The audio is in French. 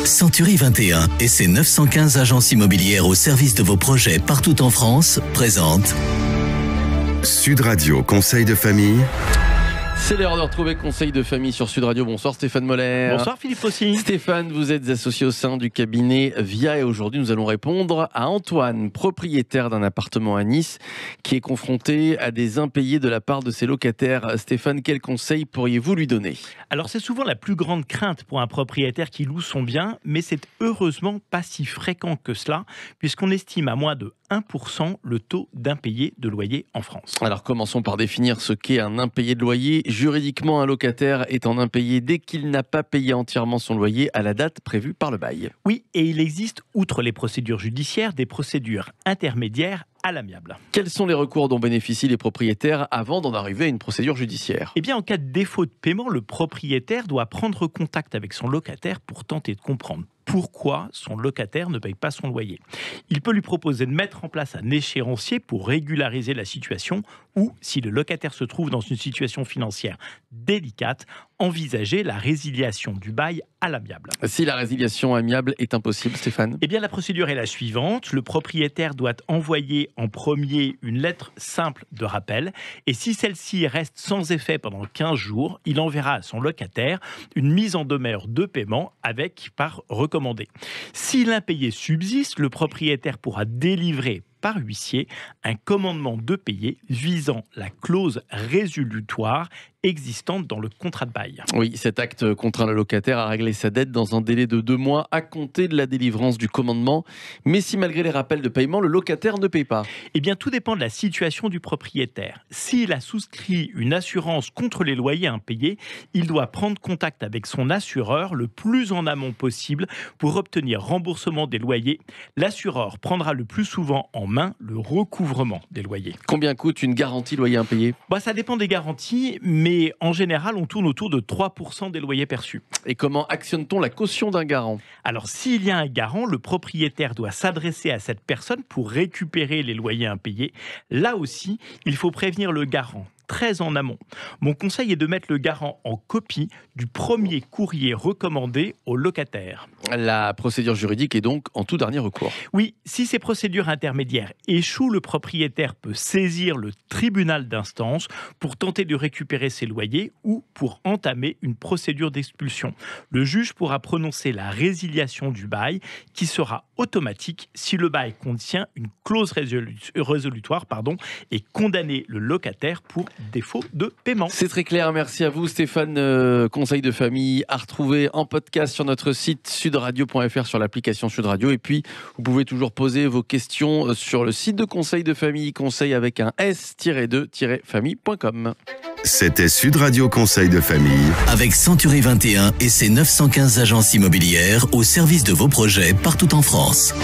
Century 21 et ses 915 agences immobilières au service de vos projets partout en France présentent Sud Radio Conseil de famille. C'est l'heure de retrouver Conseil de famille sur Sud Radio. Bonsoir Stéphane Moller. Bonsoir Philippe aussi. Stéphane, vous êtes associé au sein du cabinet VIA et aujourd'hui nous allons répondre à Antoine, propriétaire d'un appartement à Nice qui est confronté à des impayés de la part de ses locataires. Stéphane, quels conseils pourriez-vous lui donner ? Alors c'est souvent la plus grande crainte pour un propriétaire qui loue son bien, mais c'est heureusement pas si fréquent que cela puisqu'on estime à moins de 1% le taux d'impayé de loyer en France. Alors commençons par définir ce qu'est un impayé de loyer. Juridiquement, un locataire est en impayé dès qu'il n'a pas payé entièrement son loyer à la date prévue par le bail. Oui, et il existe, outre les procédures judiciaires, des procédures intermédiaires à l'amiable. Quels sont les recours dont bénéficient les propriétaires avant d'en arriver à une procédure judiciaire ? Eh bien, en cas de défaut de paiement, le propriétaire doit prendre contact avec son locataire pour tenter de comprendre pourquoi son locataire ne paye pas son loyer. Il peut lui proposer de mettre en place un échéancier pour régulariser la situation ou, si le locataire se trouve dans une situation financière délicate, envisager la résiliation du bail à l'amiable. Si la résiliation amiable est impossible, Stéphane ? Eh bien, la procédure est la suivante. Le propriétaire doit envoyer en premier une lettre simple de rappel et si celle-ci reste sans effet pendant 15 jours, il enverra à son locataire une mise en demeure de paiement avec par recommandé. Si l'impayé subsiste, le propriétaire pourra délivrer par huissier un commandement de payer visant la clause résolutoire existante dans le contrat de bail. Oui, cet acte contraint le locataire à régler sa dette dans un délai de 2 mois à compter de la délivrance du commandement. Mais si malgré les rappels de paiement, le locataire ne paye pas ? Eh bien, tout dépend de la situation du propriétaire. S'il a souscrit une assurance contre les loyers impayés, il doit prendre contact avec son assureur le plus en amont possible pour obtenir remboursement des loyers. L'assureur prendra le plus souvent en main le recouvrement des loyers. Combien coûte une garantie loyer impayé ? Ça dépend des garanties, mais en général, on tourne autour de 3% des loyers perçus. Et comment actionne-t-on la caution d'un garant ? Alors, s'il y a un garant, le propriétaire doit s'adresser à cette personne pour récupérer les loyers impayés. Là aussi, il faut prévenir le garant très en amont. Mon conseil est de mettre le garant en copie du premier courrier recommandé au locataire. La procédure juridique est donc en tout dernier recours. Oui, si ces procédures intermédiaires échouent, le propriétaire peut saisir le tribunal d'instance pour tenter de récupérer ses loyers ou pour entamer une procédure d'expulsion. Le juge pourra prononcer la résiliation du bail qui sera automatique si le bail contient une clause résolutoire et condamner le locataire pour défaut de paiement. C'est très clair, merci à vous Stéphane. Conseil de famille à retrouver en podcast sur notre site sudradio.fr, sur l'application Sud Radio. Et puis, vous pouvez toujours poser vos questions sur le site de Conseil de famille, conseil avec un s-2-famille.com. C'était Sud Radio Conseil de famille. avec Century 21 et ses 915 agences immobilières au service de vos projets partout en France.